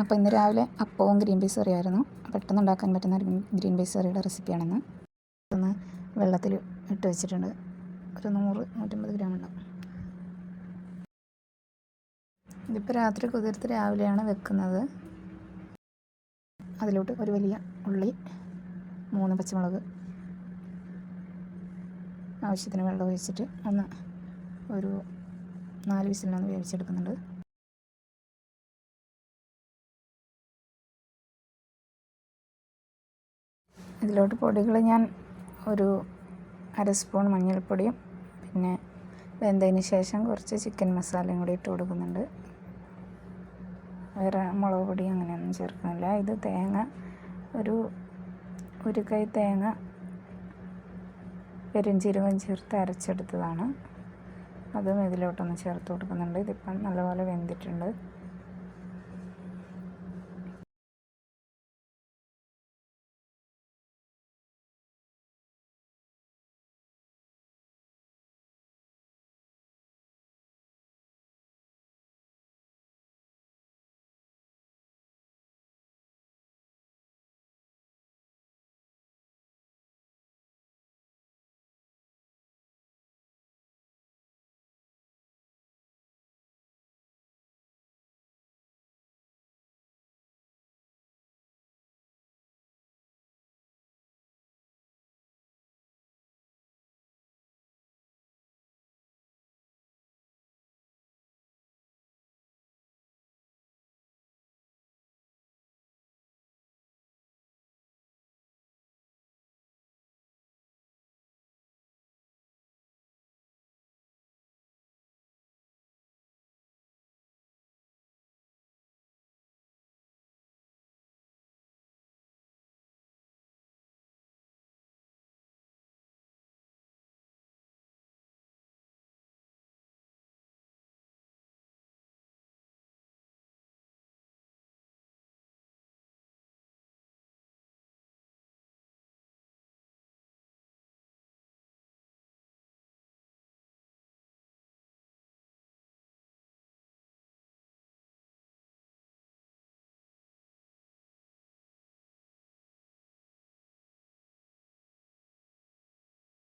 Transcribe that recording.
അപ്പോൾ ഇന്ന് രാവിലെ അപ്പവും ഗ്രീൻ പീസ് കറിയായിരുന്നു. പെട്ടെന്ന് ഉണ്ടാക്കാൻ പറ്റുന്ന ഒരു ഗ്രീൻ പീസ് കറിയുടെ റെസിപ്പിയാണെന്ന്. ഒന്ന് വെള്ളത്തിൽ ഇട്ട് വെച്ചിട്ടുണ്ട്. ഒരു 100-150 ഗ്രാം ഉണ്ടാവും. ഇതിപ്പോൾ രാത്രി കുതിർത്ത് രാവിലെയാണ് വെക്കുന്നത്. അതിലോട്ട് ഒരു വലിയ ഉള്ളി, 3 പച്ചമുളക്, ആവശ്യത്തിന് വെള്ളം ഒഴിച്ചിട്ട് ഒരു 4 വിസിലിനൊന്ന് വേവിച്ചെടുക്കുന്നുണ്ട്. ഇതിലോട്ട് പൊടികൾ ഞാൻ ഒരു 1/2 സ്പൂൺ മഞ്ഞൾപ്പൊടിയും പിന്നെ വെന്തതിന് ശേഷം കുറച്ച് ചിക്കൻ മസാലയും കൂടി ഇട്ട് കൊടുക്കുന്നുണ്ട്. വേറെ മുളക് പൊടി അങ്ങനെയൊന്നും ചേർക്കുന്നില്ല. ഇത് തേങ്ങ ഒരു കൈ തേങ്ങ പെരുംജീരകം ചേർത്ത് അരച്ചെടുത്തതാണ്. അതും ഇതിലോട്ടൊന്ന് ചേർത്ത് കൊടുക്കുന്നുണ്ട്. ഇതിപ്പം നല്ലപോലെ വെന്തിട്ടുണ്ട്.